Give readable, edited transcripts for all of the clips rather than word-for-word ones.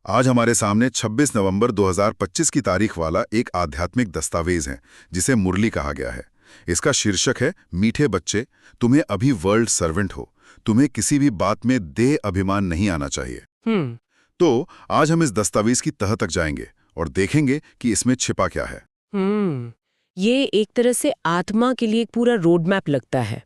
आज हमारे सामने 26 नवंबर 2025 की तारीख वाला एक आध्यात्मिक दस्तावेज है जिसे मुरली कहा गया है। इसका शीर्षक है मीठे बच्चे, तुम्हें अभी वर्ल्ड सर्वेंट हो, तुम्हें किसी भी बात में देह अभिमान नहीं आना चाहिए। तो आज हम इस दस्तावेज की तह तक जाएंगे और देखेंगे कि इसमें छिपा क्या है। ये एक तरह से आत्मा के लिए एक पूरा रोड मैप लगता है।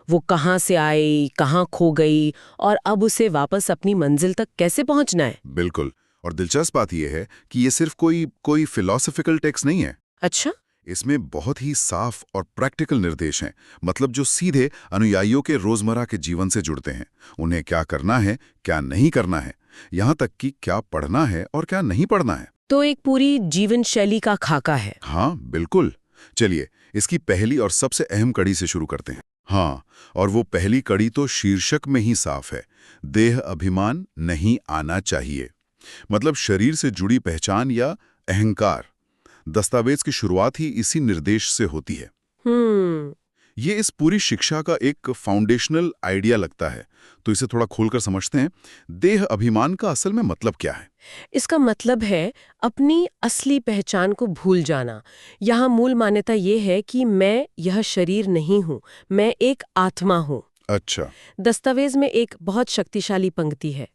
वो कहाँ से आई, कहाँ खो गई और अब उसे वापस अपनी मंजिल तक कैसे पहुंचना है। बिल्कुल। और दिलचस्प बात यह है कि ये सिर्फ कोई फिलॉसफिकल टेक्स्ट नहीं है। अच्छा। इसमें बहुत ही साफ और प्रैक्टिकल निर्देश हैं, मतलब जो सीधे अनुयायियों के रोजमर्रा के जीवन से जुड़ते हैं। उन्हें क्या करना है, क्या नहीं करना है, यहाँ तक कि क्या पढ़ना है और क्या नहीं पढ़ना है। तो एक पूरी जीवन शैली का खाका है। हाँ बिल्कुल। चलिए इसकी पहली और सबसे अहम कड़ी से शुरू करते हैं। हाँ, और वो पहली कड़ी तो शीर्षक में ही साफ है, देह अभिमान नहीं आना चाहिए। मतलब शरीर से जुड़ी पहचान या अहंकार। दस्तावेज की शुरुआत ही इसी निर्देश से होती है। ये इस पूरी शिक्षा का एक फाउंडेशनल आइडिया लगता है, तो इसे थोड़ा खोलकर समझते हैं। देह अभिमान का असल में मतलब क्या है? इसका मतलब है अपनी असली पहचान को भूल जाना। यहाँ मूल मान्यता ये है कि मैं यह शरीर नहीं हूँ, मैं एक आत्मा हूँ। अच्छा। दस्तावेज में एक बहुत शक्तिशाली पंक्ति है,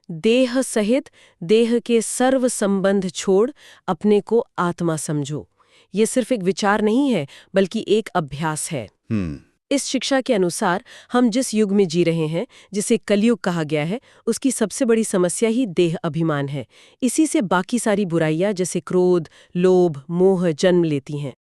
देह सहित देह के सर्व संबंध छोड़ अपने को आत्मा समझो। ये सिर्फ एक विचार नहीं है, बल्कि एक अभ्यास है। इस शिक्षा के अनुसार हम जिस युग में जी रहे हैं, जिसे कलयुग कहा गया है, उसकी सबसे बड़ी समस्या ही देह अभिमान है। इसी से बाकी सारी बुराइयां जैसे क्रोध, लोभ, मोह जन्म लेती हैं।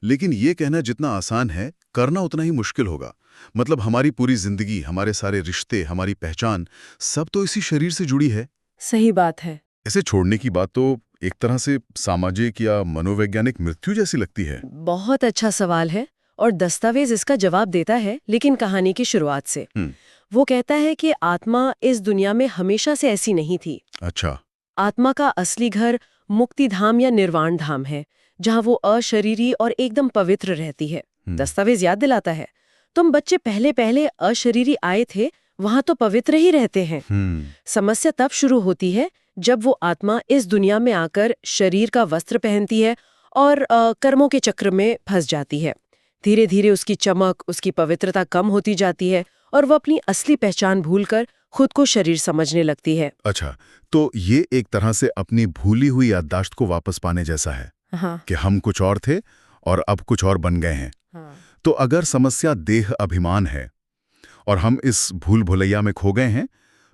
लेकिन ये कहना जितना आसान है, करना उतना ही मुश्किल होगा। मतलब हमारी पूरी जिंदगी, हमारे सारे रिश्ते, हमारी पहचान, सब तो इसी शरीर से जुड़ी है। सही बात है। इसे छोड़ने की बात तो एक तरह से सामाजिक या मनोवैज्ञानिक मृत्यु जैसी लगती है। बहुत अच्छा सवाल है और दस्तावेज इसका जवाब देता है, लेकिन कहानी की शुरुआत से। वो कहता है कि आत्मा इस दुनिया में हमेशा से ऐसी नहीं थी। अच्छा। आत्मा का असली घर मुक्ति धाम या निर्वाण धाम है, जहाँ वो अशरीरी और एकदम पवित्र रहती है। दस्तावेज याद दिलाता है, तुम बच्चे पहले पहले अशरीरी आए थे, वहां तो पवित्र ही रहते हैं। समस्या तब शुरू होती है जब वो आत्मा इस दुनिया में आकर शरीर का वस्त्र पहनती है और कर्मों के चक्र में फंस जाती है। धीरे धीरे उसकी चमक, उसकी पवित्रता कम होती जाती है और वो अपनी असली पहचान भूलकर खुद को शरीर समझने लगती है। अच्छा, तो ये एक तरह से अपनी भूली हुई याददाश्त को वापस पाने जैसा है। हाँ। कि हम कुछ और थे और अब कुछ और बन गए हैं। हाँ। तो अगर समस्या देह अभिमान है और हम इस भूल भुलैया में खो गए हैं,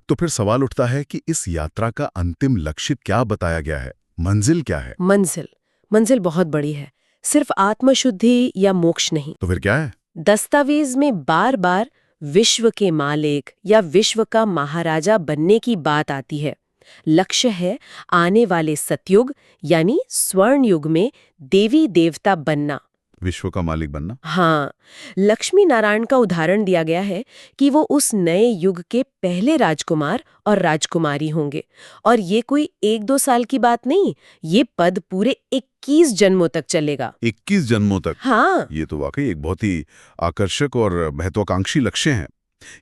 तो फिर सवाल उठता है कि इस यात्रा का अंतिम लक्ष्य क्या बताया गया है? मंजिल क्या है? मंजिल बहुत बड़ी है, सिर्फ आत्मशुद्धि या मोक्ष नहीं। तो फिर क्या है? दस्तावेज में बार बार विश्व के मालिक या विश्व का महाराजा बनने की बात आती है। लक्ष्य है आने वाले सतयुग यानी स्वर्ण युग में देवी देवता बनना, विश्व का मालिक बनना। हाँ, लक्ष्मी नारायण का उदाहरण दिया गया है कि वो उस नए युग के पहले राजकुमार और राजकुमारी होंगे। और ये कोई 1-2 साल की बात नहीं, ये पद पूरे 21 जन्मों तक चलेगा। 21 जन्मों तक? हाँ। ये तो वाकई एक बहुत ही आकर्षक और महत्वाकांक्षी लक्ष्य है।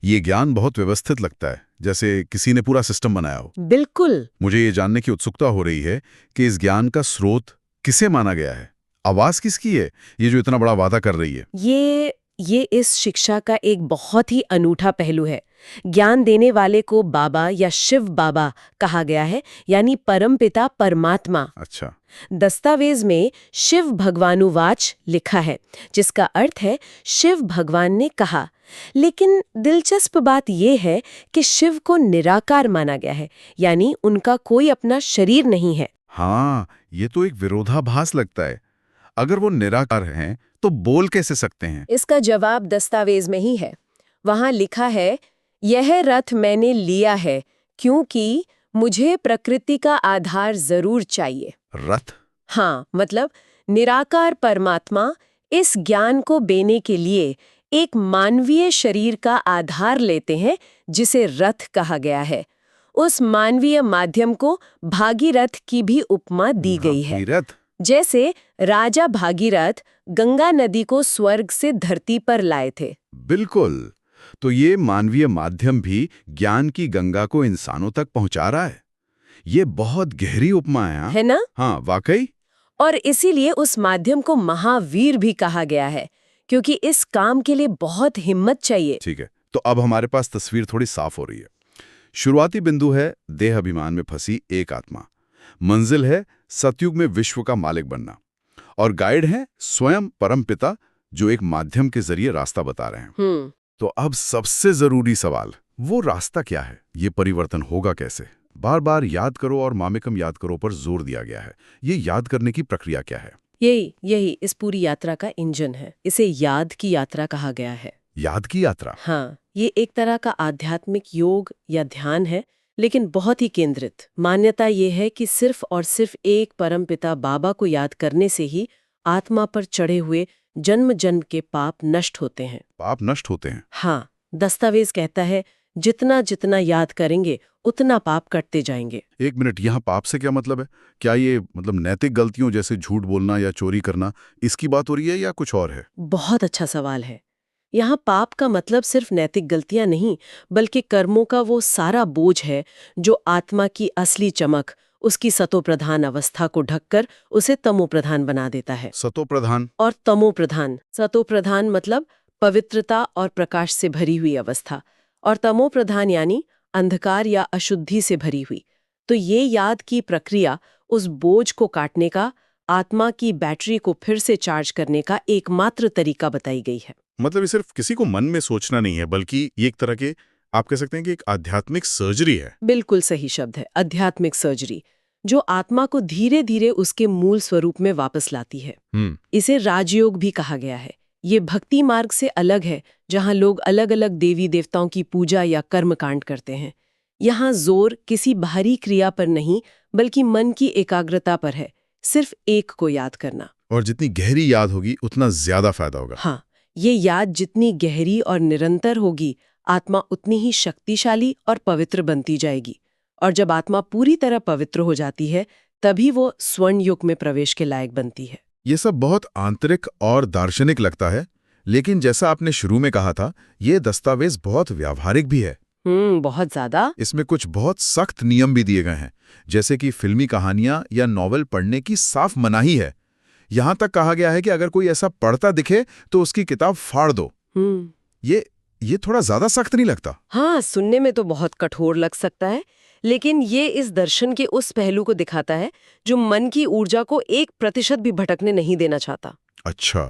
ये ज्ञान बहुत व्यवस्थित लगता है, जैसे किसी ने पूरा सिस्टम बनाया हो। बिल्कुल। मुझे ये जानने की उत्सुकता हो रही है कि इस ज्ञान का स्रोत किसे माना गया है? आवाज किसकी है, ये जो इतना बड़ा वादा कर रही है? ये इस शिक्षा का एक बहुत ही अनूठा पहलू है। ज्ञान देने वाले को बाबा या शिव बाबा कहा गया है, यानी परमपिता परमात्मा। अच्छा। दस्तावेज में शिव भगवानुवाच लिखा है, जिसका अर्थ है शिव भगवान ने कहा। लेकिन दिलचस्प बात यह है कि शिव को निराकार माना गया है, यानी उनका कोई अपना शरीर नहीं है। हाँ, ये तो एक विरोधाभास लगता है। अगर वो निराकार हैं, तो बोल कैसे सकते हैं? इसका जवाब दस्तावेज में ही है। वहां लिखा है, यह रथ मैंने लिया है क्योंकि मुझे प्रकृति का आधार जरूर चाहिए। रथ? हाँ, मतलब निराकार परमात्मा इस ज्ञान को देने के लिए एक मानवीय शरीर का आधार लेते हैं, जिसे रथ कहा गया है। उस मानवीय माध्यम को भागीरथ की भी उपमा दी गई है। भागीरथ? जैसे राजा भागीरथ गंगा नदी को स्वर्ग से धरती पर लाए थे। बिल्कुल। तो ये मानवीय माध्यम भी ज्ञान की गंगा को इंसानों तक पहुंचा रहा है। ये बहुत गहरी उपमा है, हाँ? है ना? हाँ, वाकई। और इसीलिए उस माध्यम को महावीर भी कहा गया है, क्योंकि इस काम के लिए बहुत हिम्मत चाहिए। ठीक है, तो अब हमारे पास तस्वीर थोड़ी साफ हो रही है। शुरुआती बिंदु है देह अभिमान में फंसी एक आत्मा, मंजिल है सतयुग में विश्व का मालिक बनना, और गाइड है स्वयं परमपिता जो एक माध्यम के जरिए रास्ता बता रहे हैं। तो अब सबसे जरूरी सवाल, वो रास्ता क्या है? ये परिवर्तन होगा कैसे? बार बार याद करो और मामेकम याद करो पर जोर दिया गया है। ये याद करने की प्रक्रिया क्या है? यही इस पूरी यात्रा का इंजन है। इसे याद की यात्रा कहा गया है। याद की यात्रा? हाँ, ये एक तरह का आध्यात्मिक योग या ध्यान है, लेकिन बहुत ही केंद्रित। मान्यता ये है कि सिर्फ और सिर्फ एक परमपिता बाबा को याद करने से ही आत्मा पर चढ़े हुए जन्म जन्म के पाप नष्ट होते हैं। पाप नष्ट होते हैं? हाँ, दस्तावेज कहता है जितना जितना याद करेंगे उतना पाप कटते जाएंगे। एक मिनट, यहाँ पाप से क्या मतलब है? क्या ये मतलब नैतिक गलतियों जैसे झूठ बोलना या चोरी करना, इसकी बात हो रही है या कुछ और है? बहुत अच्छा सवाल है। यहाँ पाप का मतलब सिर्फ नैतिक गलतियां नहीं, बल्कि कर्मों का वो सारा बोझ है जो आत्मा की असली चमक, उसकी सतोप्रधान अवस्था को ढककर उसे तमोप्रधान बना देता है। सतोप्रधान और तमोप्रधान, सतोप्रधान मतलब पवित्रता और प्रकाश से भरी हुई अवस्था, और तमोप्रधान यानी अंधकार या अशुद्धि से भरी हुई। तो ये याद की प्रक्रिया उस बोझ को काटने का, आत्मा की बैटरी को फिर से चार्ज करने का एकमात्र तरीका बताई गई है। मतलब ये सिर्फ किसी को मन में सोचना नहीं है, बल्कि ये एक तरह के, आप कह सकते हैं कि एक आध्यात्मिक सर्जरी है। बिल्कुल सही शब्द है, आध्यात्मिक सर्जरी, जो आत्मा को धीरे धीरे उसके मूल स्वरूप में वापस लाती है। इसे राजयोग भी कहा गया है। ये भक्ति मार्ग से अलग है, जहाँ लोग अलग अलग देवी देवताओं की पूजा या कर्म कांड करते हैं। यहाँ जोर किसी बाहरी क्रिया पर नहीं, बल्कि मन की एकाग्रता पर है, सिर्फ एक को याद करना। और जितनी गहरी याद होगी उतना ज्यादा फायदा होगा। हाँ, ये याद जितनी गहरी और निरंतर होगी, आत्मा उतनी ही शक्तिशाली और पवित्र बनती जाएगी। और जब आत्मा पूरी तरह पवित्र हो जाती है, तभी वो स्वर्ण युग में प्रवेश के लायक बनती है। ये सब बहुत आंतरिक और दार्शनिक लगता है, लेकिन जैसा आपने शुरू में कहा था, ये दस्तावेज बहुत व्यावहारिक भी है। बहुत ज्यादा। इसमें कुछ बहुत सख्त नियम भी दिए गए हैं, जैसे कि फिल्मी कहानियां या नॉवल पढ़ने की साफ मनाही है। यहां तक कहा गया है कि अगर कोई ऐसा पढ़ता दिखे तो उसकी किताब फाड़ दो। ये थोड़ा ज्यादा सख्त नहीं लगता? हाँ, सुनने में तो बहुत कठोर लग सकता है, लेकिन ये इस दर्शन के उस पहलू को दिखाता है जो मन की ऊर्जा को 1% भी भटकने नहीं देना चाहता। अच्छा।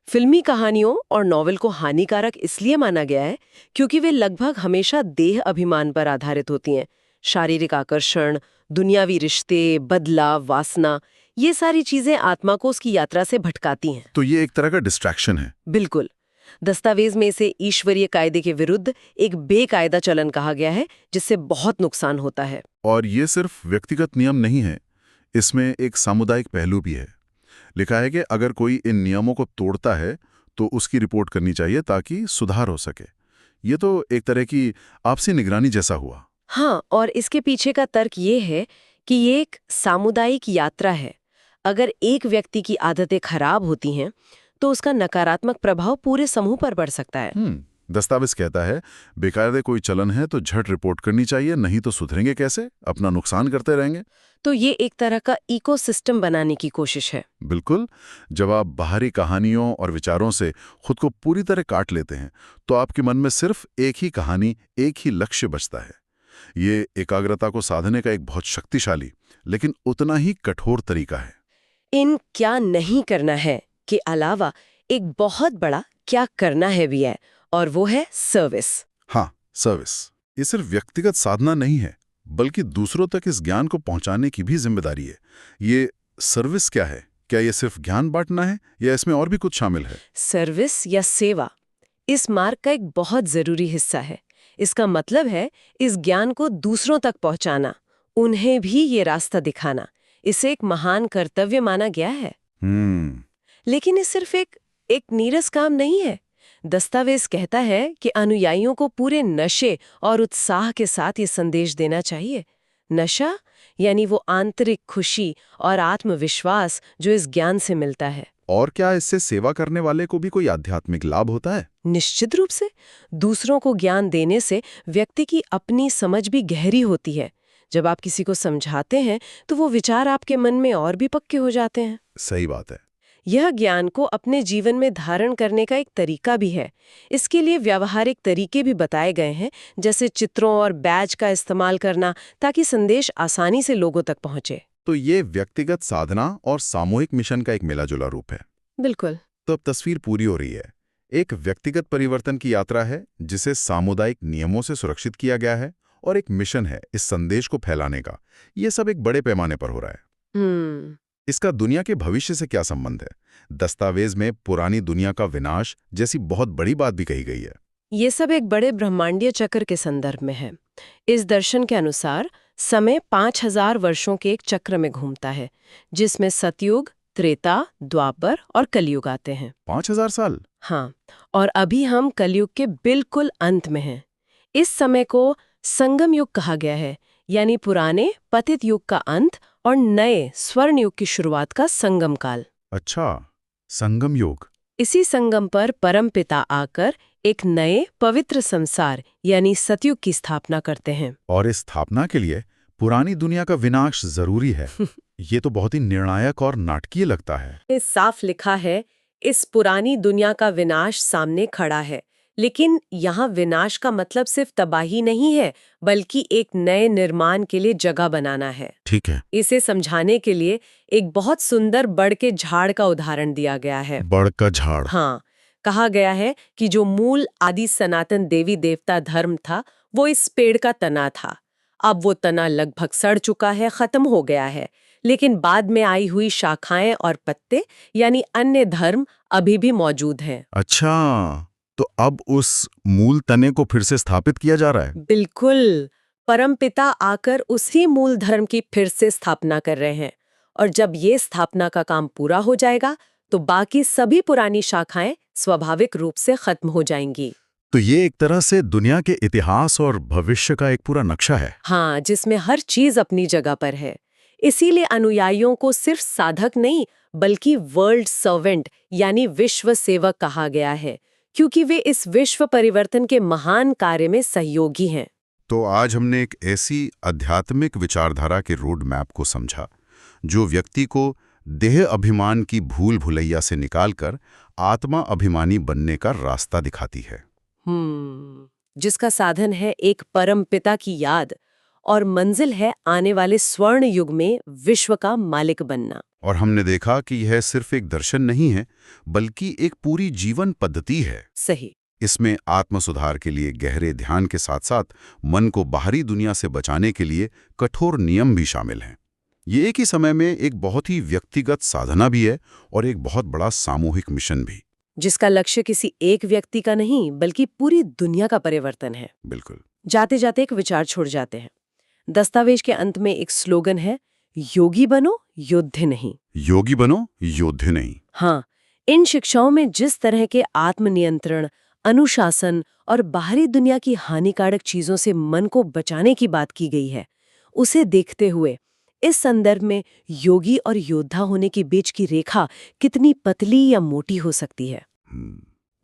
फिल्मी कहानियों और नॉवेल को हानिकारक इसलिए माना गया है क्योंकि वे लगभग हमेशा देह अभिमान पर आधारित होती हैं। शारीरिक आकर्षण, दुनियावी रिश्ते, बदलाव, वासना, ये सारी चीजें आत्मा को उसकी यात्रा से भटकाती हैं। तो ये एक तरह का डिस्ट्रैक्शन है। बिल्कुल। दस्तावेज में इसे ईश्वरीय कायदे के विरुद्ध एक बेकायदा चलन कहा गया है, जिससे बहुत नुकसान होता है। और ये सिर्फ व्यक्तिगत नियम नहीं है, इसमें एक सामुदायिक पहलू भी है। लिखा है कि अगर कोई इन नियमों को तोड़ता है तो उसकी रिपोर्ट करनी चाहिए ताकि सुधार हो सके। ये तो एक तरह की आपसी निगरानी जैसा हुआ। हाँ, और इसके पीछे का तर्क ये है कि ये एक सामुदायिक यात्रा है। अगर एक व्यक्ति की आदतें खराब होती हैं तो उसका नकारात्मक प्रभाव पूरे समूह पर पड़ सकता है। दस्तावेज कहता है बेकायदे कोई चलन है तो झट रिपोर्ट करनी चाहिए, नहीं तो सुधरेंगे कैसे, अपना नुकसान करते रहेंगे। तो ये एक तरह का इकोसिस्टम बनाने की कोशिश है। बिल्कुल। जब आप बाहरी कहानियों और विचारों से खुद को पूरी तरह काट लेते हैं तो आपके मन में सिर्फ एक ही कहानी, एक ही लक्ष्य बचता है। ये एकाग्रता को साधने का एक बहुत शक्तिशाली लेकिन उतना ही कठोर तरीका है। इन क्या नहीं करना है के अलावा एक बहुत बड़ा क्या करना है भी है, और वो है सर्विस। हाँ, सर्विस। ये सिर्फ व्यक्तिगत साधना नहीं है, बल्कि दूसरों तक इस ज्ञान को पहुंचाने की भी जिम्मेदारी है। ये सर्विस क्या है? क्या ये सिर्फ ज्ञान बांटना है या इसमें और भी कुछ शामिल है? सर्विस या सेवा इस मार्ग का एक बहुत जरूरी हिस्सा है। इसका मतलब है इस ज्ञान को दूसरों तक पहुंचाना, उन्हें भी ये रास्ता दिखाना। इसे एक महान कर्तव्य माना गया है। लेकिन ये सिर्फ एक नीरस काम नहीं है। दस्तावेज कहता है कि अनुयायियों को पूरे नशे और उत्साह के साथ ये संदेश देना चाहिए। नशा यानी वो आंतरिक खुशी और आत्मविश्वास जो इस ज्ञान से मिलता है। और क्या इससे सेवा करने वाले को भी कोई आध्यात्मिक लाभ होता है? निश्चित रूप से। दूसरों को ज्ञान देने से व्यक्ति की अपनी समझ भी गहरी होती है, जब आप किसी को समझाते हैं तो वो विचार आपके मन में और भी पक्के हो जाते हैं। सही बात है। यह ज्ञान को अपने जीवन में धारण करने का एक तरीका भी है। इसके लिए व्यावहारिक तरीके भी बताए गए हैं, जैसे चित्रों और बैज का इस्तेमाल करना, ताकि संदेश आसानी से लोगों तक पहुंचे। तो ये व्यक्तिगत साधना और सामूहिक मिशन का एक मिला-जुला रूप है। बिल्कुल। तो अब तस्वीर पूरी हो रही है। एक व्यक्तिगत परिवर्तन की यात्रा है जिसे सामुदायिक नियमों से सुरक्षित किया गया है, और एक मिशन है इस संदेश को फैलाने का। ये सब एक बड़े पैमाने पर हो रहा है। इसका दुनिया के भविष्य से क्या संबंध है? दस्तावेज में पुरानी दुनिया का विनाश जैसी बहुत बड़ी बात भी कही गई है। ये सब एक बड़े ब्रह्मांडीय चक्र के संदर्भ में है। इस दर्शन के अनुसार समय 5000 वर्षों के एक चक्र में घूमता है, जिसमें सतयुग, त्रेता, द्वापर और कलयुग आते हैं। 5000 साल? हाँ, और अभी हम कलयुग के बिल्कुल अंत में हैं। इस समय को संगम युग कहा गया है, यानी पुराने पतित युग का अंत और नए स्वर्ण युग की शुरुआत का संगम काल। अच्छा, संगम युग। इसी संगम पर परमपिता आकर एक नए पवित्र संसार यानी सतयुग की स्थापना करते हैं। और इस स्थापना के लिए पुरानी दुनिया का विनाश जरूरी है। ये तो बहुत ही निर्णायक और नाटकीय लगता है। इस साफ लिखा है, इस पुरानी दुनिया का विनाश सामने खड़ा है। लेकिन यहाँ विनाश का मतलब सिर्फ तबाही नहीं है, बल्कि एक नए निर्माण के लिए जगह बनाना है। ठीक है। इसे समझाने के लिए एक बहुत सुंदर बड़ के झाड़ का उदाहरण दिया गया है। बड़ का झाड़? हाँ, कहा गया है कि जो मूल आदि सनातन देवी देवता धर्म था, वो इस पेड़ का तना था। अब वो तना लगभग सड़ चुका है, खत्म हो गया है, लेकिन बाद में आई हुई शाखाएं और पत्ते यानी अन्य धर्म अभी भी मौजूद हैं। अच्छा, तो अब उस मूल तने को फिर से स्थापित किया जा रहा है? बिल्कुल। परमपिता आकर उसी मूल धर्म की फिर से स्थापना कर रहे हैं, और जब ये स्थापना का काम पूरा हो जाएगा तो बाकी सभी पुरानी शाखाएं स्वाभाविक रूप से खत्म हो जाएंगी। तो ये एक तरह से दुनिया के इतिहास और भविष्य का एक पूरा नक्शा है। हाँ, जिसमें हर चीज अपनी जगह पर है। इसीलिए अनुयायियों को सिर्फ साधक नहीं, बल्कि वर्ल्ड सर्वेंट यानी विश्व सेवक कहा गया है, क्योंकि वे इस विश्व परिवर्तन के महान कार्य में सहयोगी हैं। तो आज हमने एक ऐसी आध्यात्मिक विचारधारा के रोड मैप को समझा जो व्यक्ति को देह अभिमान की भूल भुलैया से निकालकर आत्मा अभिमानी बनने का रास्ता दिखाती है। जिसका साधन है एक परम पिता की याद, और मंजिल है आने वाले स्वर्ण युग में विश्व का मालिक बनना। और हमने देखा कि यह सिर्फ एक दर्शन नहीं है, बल्कि एक पूरी जीवन पद्धति है। सही। इसमें आत्म सुधार के लिए गहरे ध्यान के साथ साथ मन को बाहरी दुनिया से बचाने के लिए कठोर नियम भी शामिल हैं। ये एक ही समय में एक बहुत ही व्यक्तिगत साधना भी है और एक बहुत बड़ा सामूहिक मिशन भी, जिसका लक्ष्य किसी एक व्यक्ति का नहीं, बल्कि पूरी दुनिया का परिवर्तन है। बिल्कुल। जाते जाते एक विचार छोड़ जाते हैं। दस्तावेज के अंत में एक स्लोगन है, योगी बनो योद्धे नहीं। योगी बनो योद्धे नहीं। हाँ, इन शिक्षाओं में जिस तरह के आत्मनियंत्रण, अनुशासन और बाहरी दुनिया की हानिकारक चीजों से मन को बचाने की बात की गई है, उसे देखते हुए इस संदर्भ में योगी और योद्धा होने के बीच की रेखा कितनी पतली या मोटी हो सकती है।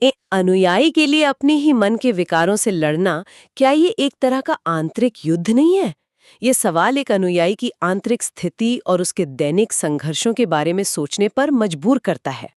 एक अनुयायी के लिए अपने ही मन के विकारों से लड़ना, क्या ये एक तरह का आंतरिक युद्ध नहीं है? ये सवाल एक अनुयायी की आंतरिक स्थिति और उसके दैनिक संघर्षों के बारे में सोचने पर मजबूर करता है।